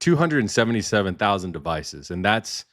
277,000 devices. And that's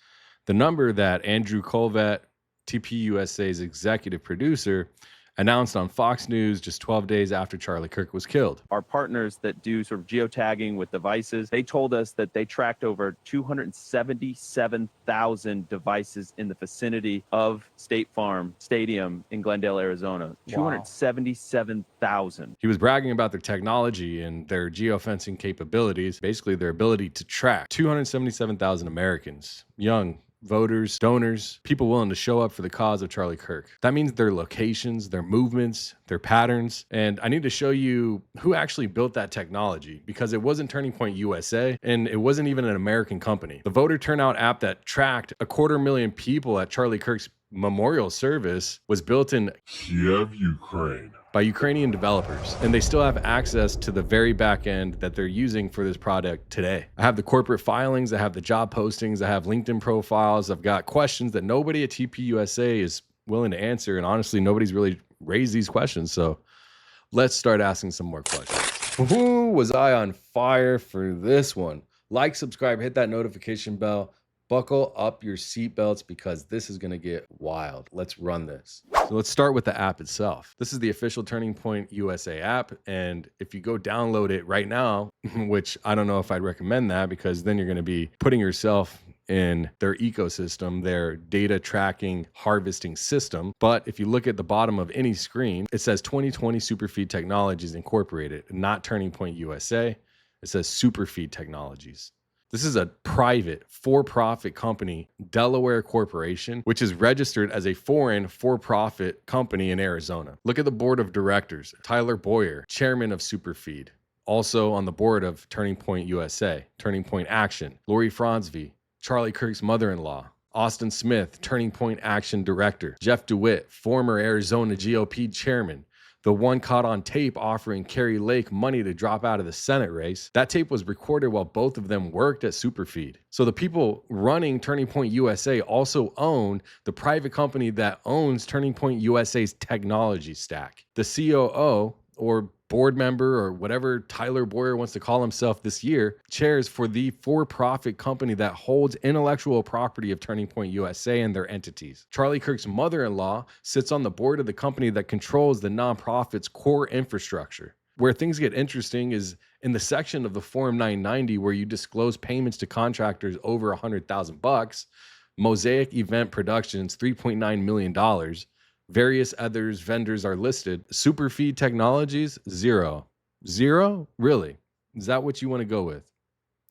the number that Andrew Kolvet, TPUSA's executive producer, announced on Fox News just 12 days after Charlie Kirk was killed. Our partners that do sort of geotagging with devices, they told us that they tracked over 277,000 devices in the vicinity of State Farm Stadium in Glendale, Arizona. Wow. 277,000. He was bragging about their technology and their geofencing capabilities, basically their ability to track 277,000 Americans, young voters, donors, people willing to show up for the cause of Charlie Kirk. That means their locations, their movements, their patterns. And I need to show you who actually built that technology, because it wasn't Turning Point USA and it wasn't even an American company. The voter turnout app that tracked 250,000 people at Charlie Kirk's memorial service was built in Kyiv, Ukraine, by Ukrainian developers, and they still have access to the very back end that they're using for this product today. I have the corporate filings, I have the job postings, I have LinkedIn profiles, I've got questions that nobody at TPUSA is willing to answer, and honestly, nobody's really raised these questions, so let's start asking some more questions. Ooh, was I on fire for this one? Like, subscribe, hit that notification bell. Buckle up your seatbelts because this is going to get wild. Let's run this. So let's start with the app itself. This is the official Turning Point USA app. And if you go download it right now, which I don't know if I'd recommend that, because then you're going to be putting yourself in their ecosystem, their data tracking, harvesting system. But if you look at the bottom of any screen, it says 2020 Superfeed Technologies Incorporated, not Turning Point USA. It says Superfeed Technologies. This is a private, for-profit company, Delaware corporation, which is registered as a foreign for-profit company in Arizona. Look at the board of directors. Tyler Bowyer, chairman of Superfeed. Also on the board of Turning Point USA, Turning Point Action. Lori Frantzve, Charlie Kirk's mother-in-law. Austin Smith, Turning Point Action director. Jeff DeWit, former Arizona GOP chairman. The one caught on tape offering Kari Lake money to drop out of the Senate race. That tape was recorded while both of them worked at Superfeed. So the people running Turning Point USA also own the private company that owns Turning Point USA's technology stack. The COO, or board member, or whatever Tyler Bowyer wants to call himself this year, chairs for the for-profit company that holds intellectual property of Turning Point USA and their entities. Charlie Kirk's mother-in-law sits on the board of the company that controls the nonprofit's core infrastructure. Where things get interesting is in the section of the Form 990 where you disclose payments to contractors over $100,000, Mosaic Event Productions, $3.9 million, various others vendors are listed. Superfeed Technologies, zero. Zero? Really? Is that what you want to go with?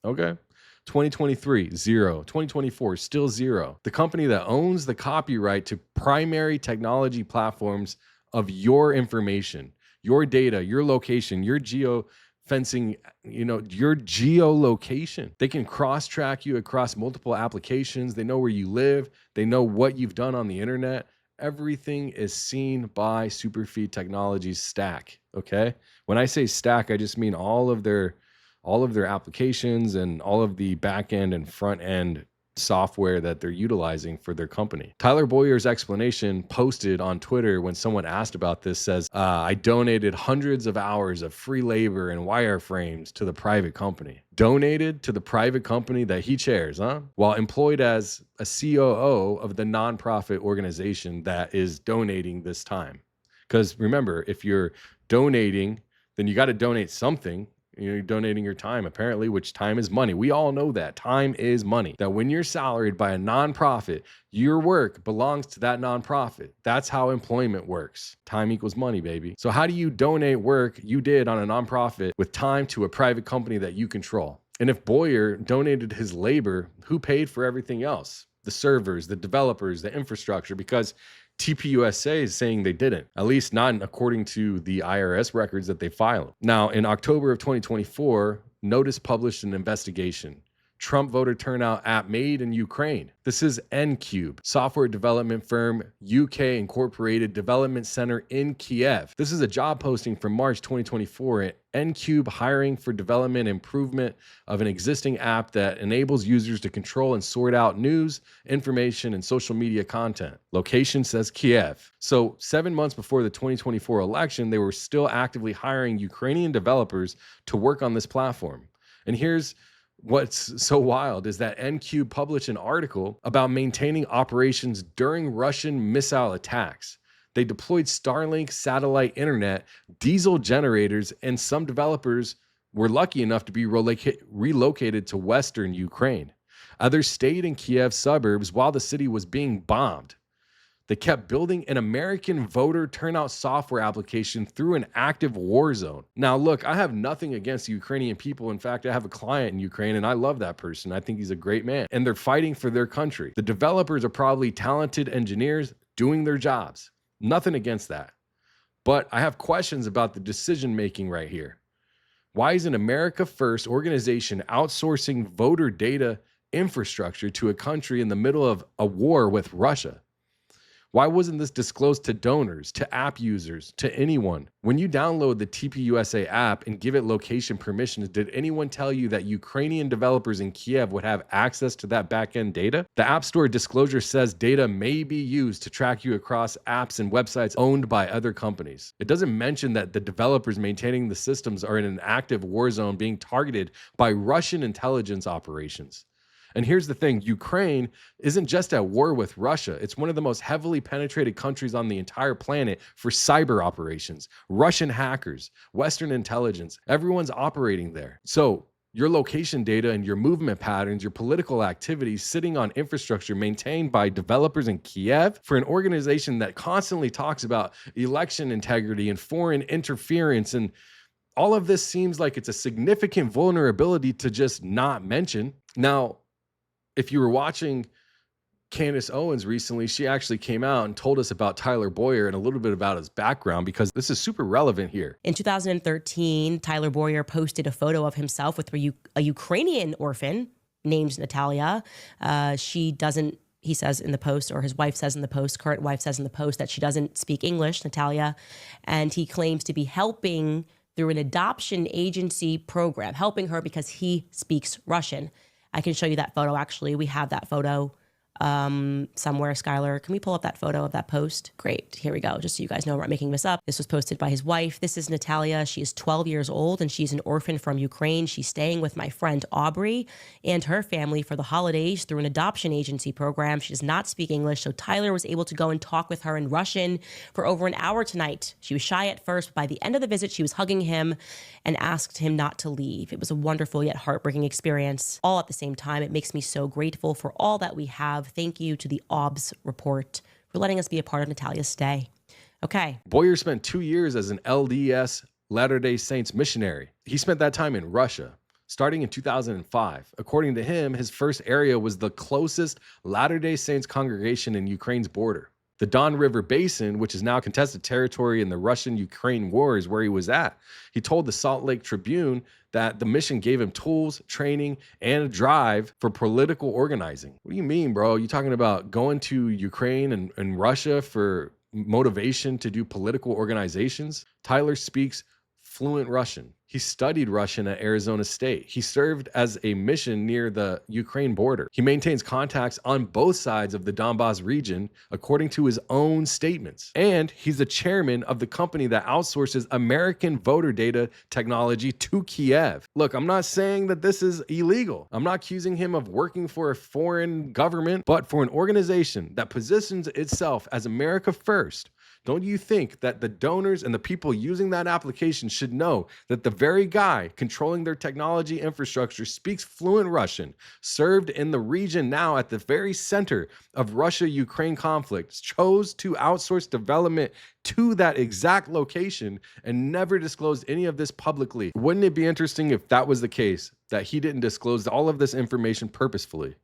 Okay. 2023, zero. 2024, still zero. The company that owns the copyright to primary technology platforms of your information, your data, your location, your geofencing, your geolocation. They can cross-track you across multiple applications. They know where you live. They know what you've done on the internet. Everything is seen by Superfeed Technologies stack, okay? When I say stack, I just mean all of their applications and all of the back end and front end software that they're utilizing for their company. Tyler Bowyer's explanation posted on Twitter when someone asked about this says, I donated hundreds of hours of free labor and wireframes to the private company. Donated to the private company that he chairs, while employed as a COO of the nonprofit organization that is donating this time. Because remember, if you're donating, then you got to donate something. You're donating your time, apparently, which time is money. We all know that time is money. That when you're salaried by a nonprofit, your work belongs to that nonprofit. That's how employment works. Time equals money, baby. So how do you donate work you did on a nonprofit with time to a private company that you control? And if Bowyer donated his labor, who paid for everything else? The servers, the developers, the infrastructure, because TPUSA is saying they didn't, at least not according to the IRS records that they filed. Now, in October of 2024, NOTUS published an investigation. Trump voter turnout app made in Ukraine. This is nCube, software development firm, UK Incorporated Development Center in Kyiv. This is a job posting from March 2024. nCube hiring for development improvement of an existing app that enables users to control and sort out news, information, and social media content. Location says Kyiv. So 7 months before the 2024 election, they were still actively hiring Ukrainian developers to work on this platform. And here's What's so wild is that nCube published an article about maintaining operations during Russian missile attacks. They deployed Starlink satellite internet, diesel generators, and some developers were lucky enough to be relocated to Western Ukraine. Others stayed in Kyiv suburbs while the city was being bombed. They kept building an American voter turnout software application through an active war zone. Now, look, I have nothing against the Ukrainian people. In fact, I have a client in Ukraine and I love that person. I think he's a great man and they're fighting for their country. The developers are probably talented engineers doing their jobs. Nothing against that. But I have questions about the decision making right here. Why is an America First organization outsourcing voter data infrastructure to a country in the middle of a war with Russia? Why wasn't this disclosed to donors, to app users, to anyone? When you download the TPUSA app and give it location permissions, did anyone tell you that Ukrainian developers in Kyiv would have access to that backend data? The App Store disclosure says data may be used to track you across apps and websites owned by other companies. It doesn't mention that the developers maintaining the systems are in an active war zone being targeted by Russian intelligence operations. And here's the thing, Ukraine isn't just at war with Russia. It's one of the most heavily penetrated countries on the entire planet for cyber operations. Russian hackers, Western intelligence, everyone's operating there. So your location data and your movement patterns, your political activities sitting on infrastructure maintained by developers in Kyiv for an organization that constantly talks about election integrity and foreign interference, and all of this seems like it's a significant vulnerability to just not mention. Now, if you were watching Candace Owens recently, she actually came out and told us about Tyler Bowyer and a little bit about his background, because this is super relevant here. In 2013, Tyler Bowyer posted a photo of himself with a Ukrainian orphan named Natalia. She doesn't, he says in the post, or his wife says in the post, current wife says in the post, that she doesn't speak English, Natalia, and he claims to be helping through an adoption agency program, helping her because he speaks Russian. I can show you that photo, actually. We have that photo somewhere. Skylar, can we pull up that photo of that post? Great, here we go, just so you guys know we're not making this up. This was posted by his wife. This is Natalia. She is 12 years old and she's an orphan from Ukraine. She's staying with my friend Aubrey and her family for the holidays through an adoption agency program. She does not speak English, so Tyler was able to go and talk with her in Russian for over an hour tonight. She was shy at first, but by the end of the visit, she was hugging him and asked him not to leave. It was a wonderful yet heartbreaking experience. All at the same time, it makes me so grateful for all that we have. Thank you to the OBS report for letting us be a part of Natalia's stay. Okay. Bowyer spent 2 years as an LDS Latter-day Saints missionary. He spent that time in Russia, starting in 2005. According to him, his first area was the closest Latter-day Saints congregation in Ukraine's border. The Don River Basin, which is now contested territory in the Russian-Ukraine war, is where he was at. He told the Salt Lake Tribune that the mission gave him tools, training, and a drive for political organizing. What do you mean, bro? You talking about going to Ukraine and Russia for motivation to do political organizations? Tyler speaks fluent Russian. He studied Russian at Arizona State. He served as a mission near the Ukraine border. He maintains contacts on both sides of the Donbas region, according to his own statements. And he's the chairman of the company that outsources American voter data technology to Kyiv. Look, I'm not saying that this is illegal. I'm not accusing him of working for a foreign government, but for an organization that positions itself as America First. Don't you think that the donors and the people using that application should know that the very guy controlling their technology infrastructure speaks fluent Russian, served in the region now at the very center of Russia-Ukraine conflict, chose to outsource development to that exact location and never disclosed any of this publicly? Wouldn't it be interesting if that was the case, that he didn't disclose all of this information purposefully?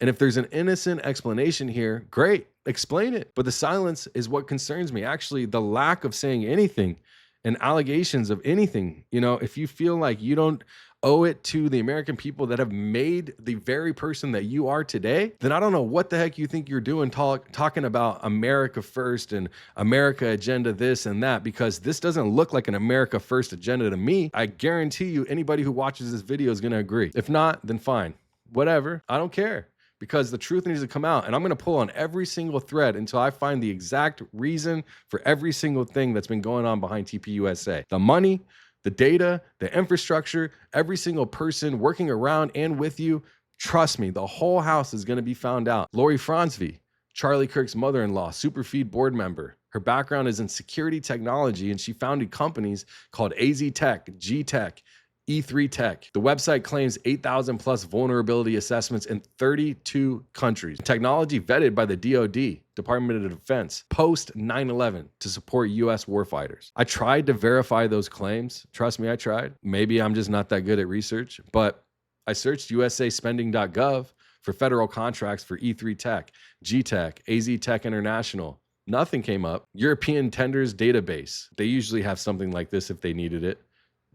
And if there's an innocent explanation here, great, explain it. But the silence is what concerns me. Actually, the lack of saying anything and allegations of anything. You know, if you feel like you don't owe it to the American people that have made the very person that you are today, then I don't know what the heck you think you're doing talking about America First and America agenda this and that, because this doesn't look like an America First agenda to me. I guarantee you anybody who watches this video is going to agree. If not, then fine. Whatever. I don't care. Because the truth needs to come out, and I'm going to pull on every single thread until I find the exact reason for every single thing that's been going on behind TPUSA. The money, The data, the infrastructure, every single person working around and with you, trust me, the whole house is going to be found out. Lori Frantzve, Charlie Kirk's mother-in-law, Superfeed board member. Her background is in security technology, and she founded companies called EZ-TEK, G-TEK, E3TEK. The website claims 8,000 plus vulnerability assessments in 32 countries. Technology vetted by the DOD, Department of Defense, post 9/11 to support US warfighters. I tried to verify those claims. Trust me, I tried. Maybe I'm just not that good at research, but I searched usaspending.gov for federal contracts for E3TEK, G-TEK, AZ-TEK International. Nothing came up. European tenders database. They usually have something like this if they needed it.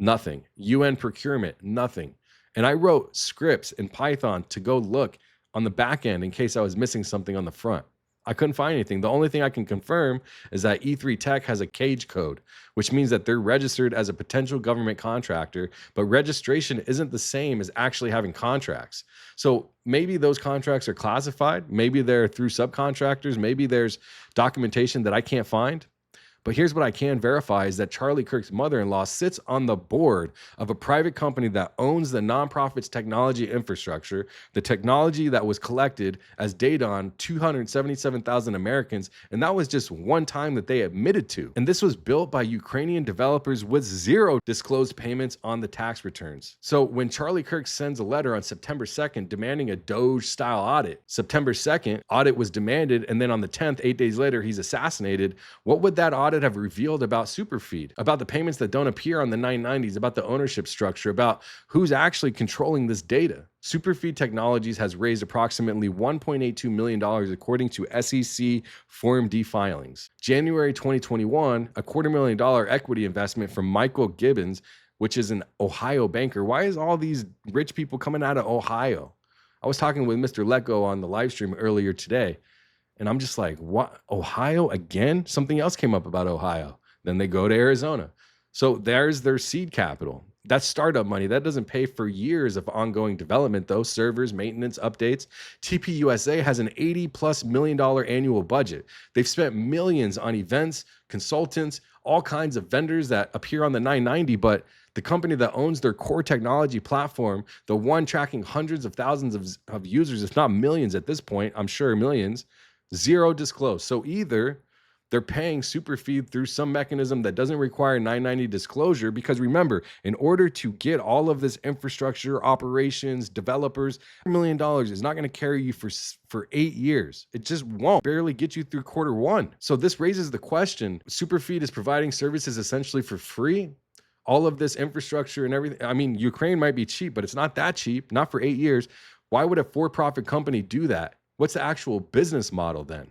Nothing. UN procurement, nothing. And I wrote scripts in Python to go look on the back end in case I was missing something on the front. I couldn't find anything. The only thing I can confirm is that E3TEK has a cage code, which means that they're registered as a potential government contractor, but registration isn't the same as actually having contracts. So maybe those contracts are classified. Maybe they're through subcontractors. Maybe there's documentation that I can't find. But here's what I can verify is that Charlie Kirk's mother-in-law sits on the board of a private company that owns the nonprofit's technology infrastructure, the technology that was collected as data on 277,000 Americans, and that was just one time that they admitted to. And this was built by Ukrainian developers with zero disclosed payments on the tax returns. So when Charlie Kirk sends a letter on September 2nd demanding a DOGE-style audit, September 2nd, audit was demanded, and then on the 10th, 8 days later, he's assassinated. What would that audit have revealed about Superfeed, about the payments that don't appear on the 990s, about the ownership structure, about who's actually controlling this data? Superfeed Technologies has raised approximately $1.82 million according to SEC Form D filings. January 2021, a $250,000 equity investment from Michael Gibbons, which is an Ohio banker. Why is all these rich people coming out of Ohio? I was talking with Mr. Letgo on the live stream earlier today. And I'm just like, what? Ohio again? Something else came up about Ohio. Then they go to Arizona. So there's their seed capital. That's startup money. That doesn't pay for years of ongoing development, though. Servers, maintenance, updates. TPUSA has an $80+ million annual budget. They've spent millions on events, consultants, all kinds of vendors that appear on the 990, but the company that owns their core technology platform, the one tracking hundreds of thousands of users, if not millions at this point, I'm sure millions, zero disclosed. So either they're paying Superfeed through some mechanism that doesn't require 990 disclosure, because remember, in order to get all of this infrastructure, operations, developers, $1 million is not going to carry you for 8 years. It just won't barely get you through Q1. So this raises the question, Superfeed is providing services essentially for free? All of this infrastructure and everything. I mean, Ukraine might be cheap, but it's not that cheap, not for 8 years. Why would a for-profit company do that? What's the actual business model then?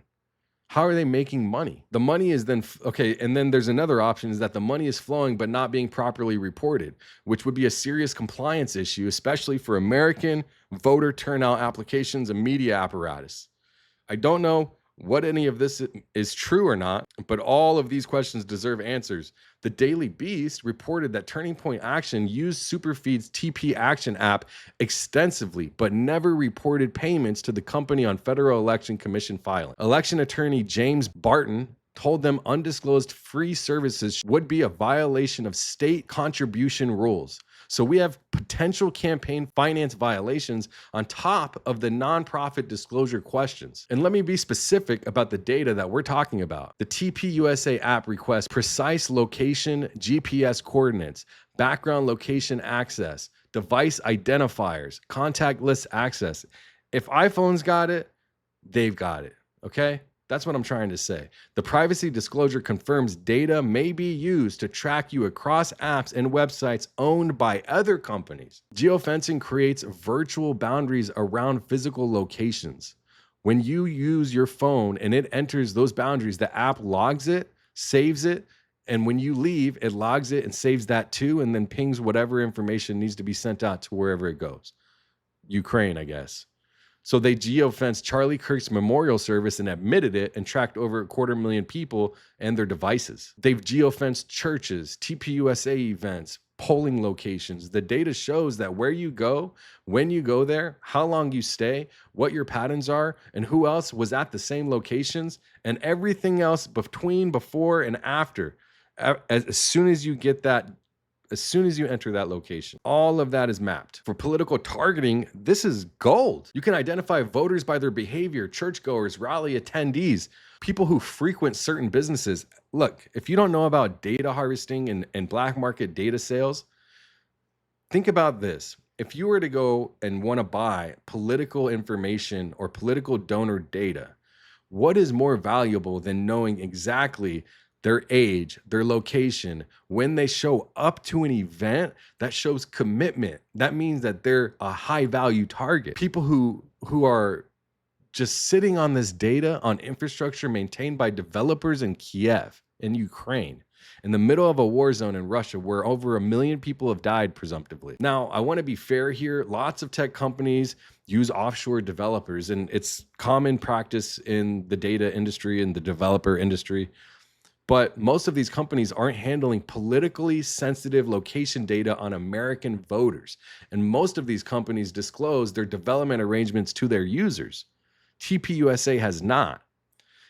How are they making money? The money is then, okay, and then there's another option is that the money is flowing but not being properly reported, which would be a serious compliance issue, especially for American voter turnout applications and media apparatus. I don't know what any of this is true or not, but all of these questions deserve answers. The Daily Beast reported that Turning Point Action used Superfeed's TP Action app extensively, but never reported payments to the company on Federal Election Commission filing. Election attorney James Barton told them undisclosed free services would be a violation of state contribution rules. So we have potential campaign finance violations on top of the nonprofit disclosure questions. And let me be specific about the data that we're talking about. The TPUSA app requests precise location GPS coordinates, background location access, device identifiers, contact list access. If iPhone's got it, they've got it, okay? That's what I'm trying to say. The privacy disclosure confirms data may be used to track you across apps and websites owned by other companies. Geofencing creates virtual boundaries around physical locations. When you use your phone and it enters those boundaries, the app logs it, saves it, and when you leave, it logs it and saves that too, and then pings whatever information needs to be sent out to wherever it goes. Ukraine, I guess. So they geofenced Charlie Kirk's memorial service and admitted it and tracked over 250,000 people and their devices. They've geofenced churches, TPUSA events, polling locations. The data shows that where you go, when you go there, how long you stay, what your patterns are, and who else was at the same locations, and everything else between, before, and after. As soon as you get that as soon as you enter that location. All of that is mapped. For political targeting, this is gold. You can identify voters by their behavior, churchgoers, rally attendees, people who frequent certain businesses. Look, if you don't know about data harvesting and black market data sales, think about this. If you were to go and want to buy political information or political donor data, what is more valuable than knowing exactly their age, their location, when they show up to an event? That shows commitment. That means that they're a high value target. People who are just sitting on this data on infrastructure maintained by developers in Kyiv, in Ukraine, in the middle of a war zone in Russia where over 1 million people have died presumptively. Now, I want to be fair here. Lots of tech companies use offshore developers, and it's common practice in the data industry and the developer industry. But most of these companies aren't handling politically sensitive location data on American voters. And most of these companies disclose their development arrangements to their users. TPUSA has not.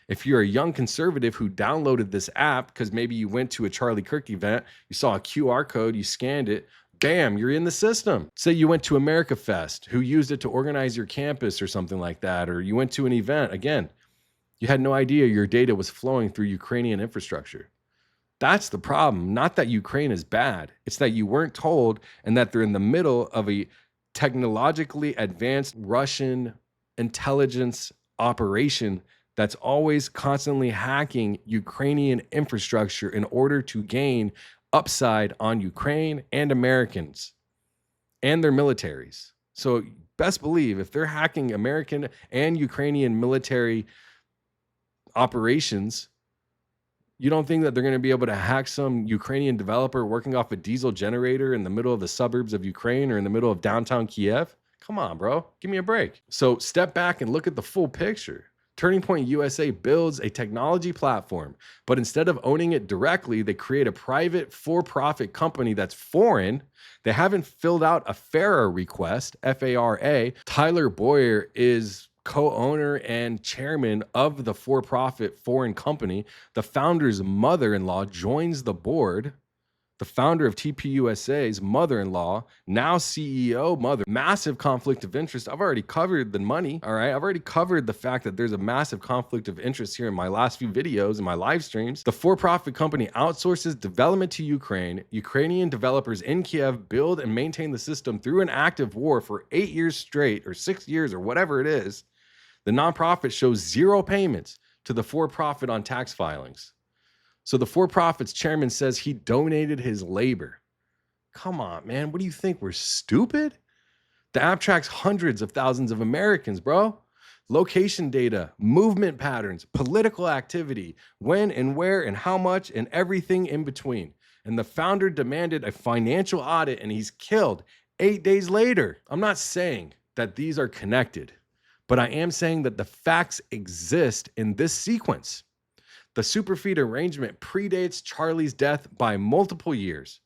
If you're a young conservative who downloaded this app because maybe you went to a Charlie Kirk event, you saw a QR code, you scanned it, bam, you're in the system. Say you went to America Fest, who used it to organize your campus or something like that, or you went to an event, again, you had no idea your data was flowing through Ukrainian infrastructure. That's the problem. Not that Ukraine is bad. It's that you weren't told, and that they're in the middle of a technologically advanced Russian intelligence operation that's always constantly hacking Ukrainian infrastructure in order to gain upside on Ukraine and Americans and their militaries. So best believe if they're hacking American and Ukrainian military operations, you don't think that they're going to be able to hack some Ukrainian developer working off a diesel generator in the middle of the suburbs of Ukraine or in the middle of downtown Kyiv? Come on, bro. Give me a break. So step back and look at the full picture. Turning Point USA builds a technology platform, but instead of owning it directly, they create a private for-profit company that's foreign. They haven't filled out a FARA request, FARA. Tyler Bowyer is co-owner and chairman of the for-profit foreign company. The founder's mother-in-law joins the board. The founder of TPUSA's mother-in-law, now CEO mother, massive conflict of interest. I've already covered the money, all right? I've already covered the fact that there's a massive conflict of interest here in my last few videos and my live streams. The for-profit company outsources development to Ukraine. Ukrainian developers in Kyiv build and maintain the system through an active war for 8 years straight, or 6 years, or whatever it is. The nonprofit shows zero payments to the for-profit on tax filings. So the for-profit's chairman says he donated his labor. Come on, man. What do you think? We're stupid? The app tracks hundreds of thousands of Americans, bro. Location data, movement patterns, political activity, when and where and how much, and everything in between. And the founder demanded a financial audit, and he's killed 8 days later. I'm not saying that these are connected, but I am saying that the facts exist in this sequence. The Superfeed arrangement predates Charlie's death by multiple years.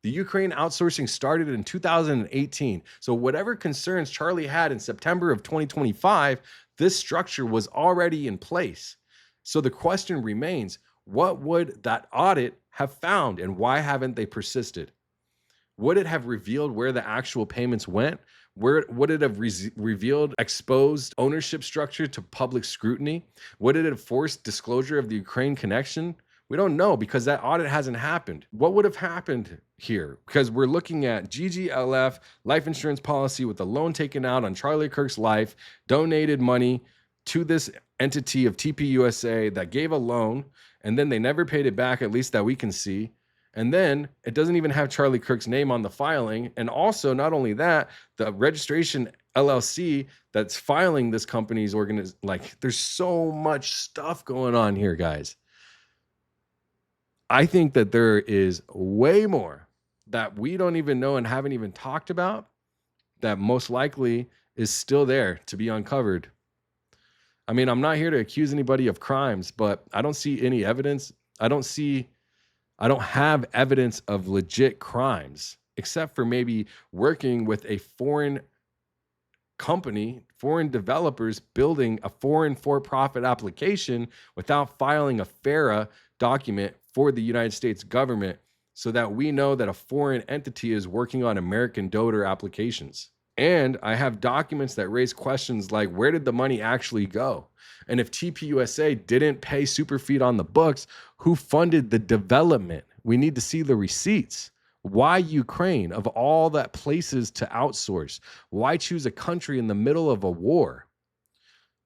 The Ukraine outsourcing started in 2018. So whatever concerns Charlie had in September of 2025, this structure was already in place. So the question remains, what would that audit have found, and why haven't they persisted? Would it have revealed where the actual payments went? Where would it have revealed exposed ownership structure to public scrutiny? Would it have forced disclosure of the Ukraine connection? We don't know, because that audit hasn't happened. What would have happened here? Because we're looking at GGLF, life insurance policy with a loan taken out on Charlie Kirk's life, donated money to this entity of TPUSA that gave a loan, and then they never paid it back, at least that we can see. And then it doesn't even have Charlie Kirk's name on the filing. And also, not only that, the registration LLC that's filing this company's there's so much stuff going on here, guys. I think that there is way more that we don't even know and haven't even talked about that most likely is still there to be uncovered. I mean, I'm not here to accuse anybody of crimes, but I don't see any evidence. I don't have evidence of legit crimes, except for maybe working with a foreign company, foreign developers building a foreign for-profit application without filing a FARA document for the United States government. so that we know that a foreign entity is working on American donor applications. And I have documents that raise questions like, where did the money actually go? And if TPUSA didn't pay Superfeed on the books, who funded the development? We need to see the receipts. Why Ukraine, of all that places to outsource? Why choose a country in the middle of a war?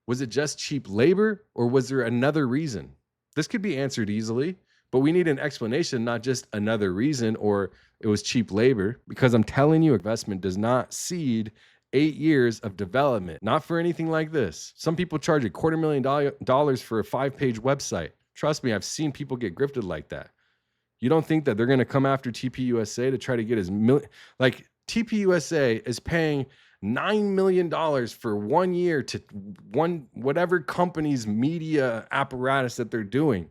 Was it just cheap labor, or was there another reason? This could be answered easily, but we need an explanation, not just another reason or it was cheap labor, because I'm telling you, investment does not seed 8 years of development, not for anything like this. Some people charge $250,000 for a 5-page website. Trust me, I've seen people get grifted like that. You don't think that they're going to come after TPUSA to try to get like TPUSA is paying $9 million for 1 year to whatever company's media apparatus that they're doing.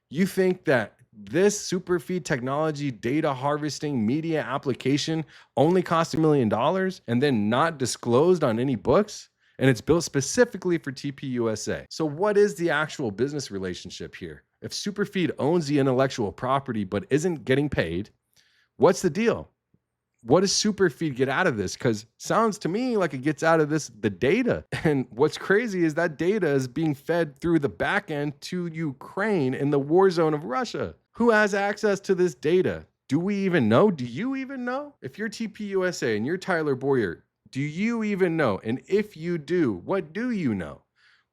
You think that this Superfeed technology data harvesting media application only cost $1 million and then not disclosed on any books? And it's built specifically for TPUSA. So what is the actual business relationship here? If Superfeed owns the intellectual property but isn't getting paid, what's the deal? What does Superfeed get out of this? Because sounds to me like it gets out of this the data. And what's crazy is that data is being fed through the back end to Ukraine in the war zone of Russia. Who has access to this data? Do we even know? Do you even know? If you're TPUSA and you're Tyler Bowyer, do you even know? And if you do, what do you know?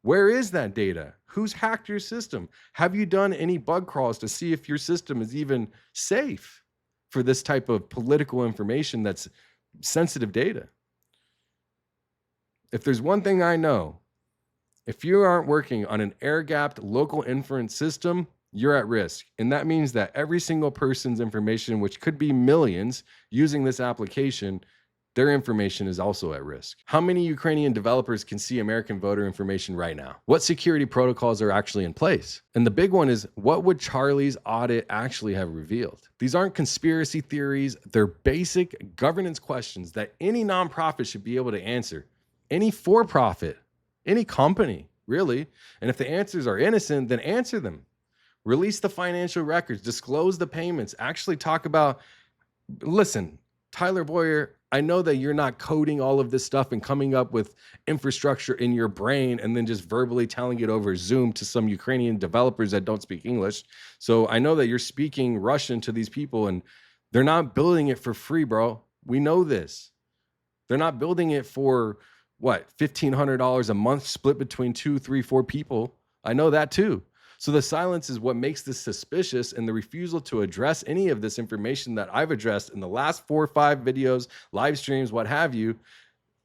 Where is that data? Who's hacked your system? Have you done any bug crawls to see if your system is even safe for this type of political information that's sensitive data? If there's one thing I know, if you aren't working on an air-gapped local inference system, you're at risk. And that means that every single person's information, which could be millions using this application, their information is also at risk. How many Ukrainian developers can see American voter information right now? What security protocols are actually in place? And the big one is, what would Charlie's audit actually have revealed? These aren't conspiracy theories. They're basic governance questions that any nonprofit should be able to answer. Any for-profit, any company, really. And if the answers are innocent, then answer them. Release the financial records, disclose the payments, actually talk about, listen, Tyler Bowyer, I know that you're not coding all of this stuff and coming up with infrastructure in your brain and then just verbally telling it over Zoom to some Ukrainian developers that don't speak English. So I know that you're speaking Russian to these people and they're not building it for free, bro. We know this. They're not building it for what, $1,500 a month split between 2, 3, 4 people. I know that too. So the silence is what makes this suspicious, and the refusal to address any of this information that I've addressed in the last 4 or 5 videos, live streams, what have you,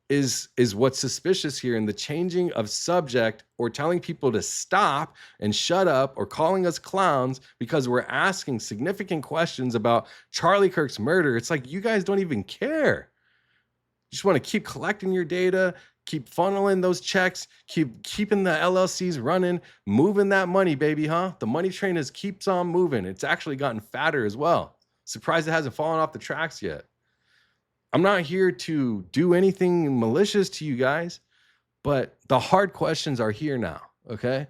is what's suspicious here. And the changing of subject or telling people to stop and shut up or calling us clowns because we're asking significant questions about Charlie Kirk's murder. It's like you guys don't even care. You just want to keep collecting your data, keep funneling those checks, keep keeping the LLCs running, moving that money, baby, huh? The money train keeps on moving. It's actually gotten fatter as well. Surprised it hasn't fallen off the tracks yet. I'm not here to do anything malicious to you guys, but the hard questions are here now, okay?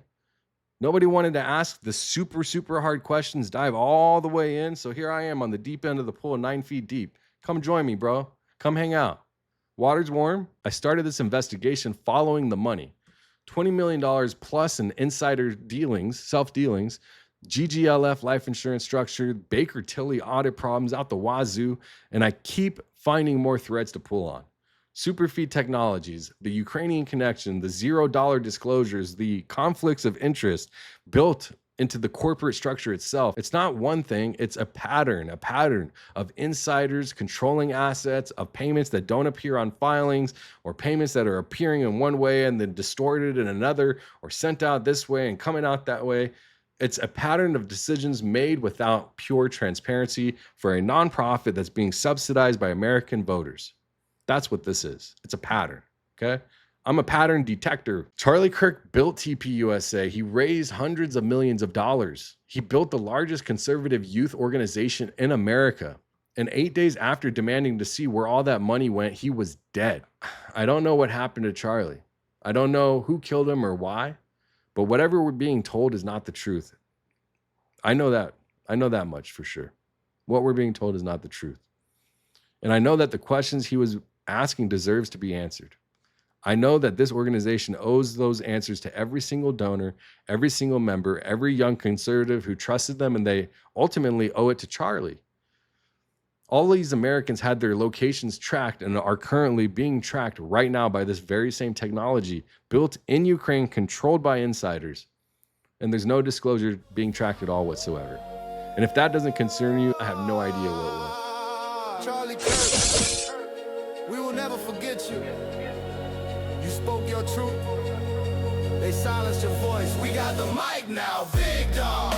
Nobody wanted to ask the super, super hard questions, dive all the way in. So here I am on the deep end of the pool, 9 feet deep. Come join me, bro. Come hang out. Water's warm. I started this investigation following the money. $20 million plus in insider dealings, self-dealings, GGLF life insurance structure, Baker Tilly audit problems out the wazoo, and I keep finding more threads to pull on. Superfeed Technologies, the Ukrainian connection, the $0 disclosures, the conflicts of interest built into the corporate structure itself. It's not one thing, it's a pattern of insiders controlling assets, of payments that don't appear on filings, or payments that are appearing in one way and then distorted in another, or sent out this way and coming out that way. It's a pattern of decisions made without pure transparency for a nonprofit that's being subsidized by American voters. That's what this is. It's a pattern, okay? I'm a pattern detector. Charlie Kirk built TPUSA. He raised hundreds of millions of dollars. He built the largest conservative youth organization in America. And 8 days after demanding to see where all that money went, he was dead. I don't know what happened to Charlie. I don't know who killed him or why, but whatever we're being told is not the truth. I know that much for sure. what we're being told is not the truth. And I know that the questions he was asking deserves to be answered. I know that this organization owes those answers to every single donor, every single member, every young conservative who trusted them, and they ultimately owe it to Charlie. All these Americans had their locations tracked and are currently being tracked right now by this very same technology built in Ukraine, controlled by insiders. And there's no disclosure being tracked at all whatsoever. And if that doesn't concern you, I have no idea what will. Charlie Kirk, we will never forget you. You spoke your truth. They silenced your voice. We got the mic now, big dog.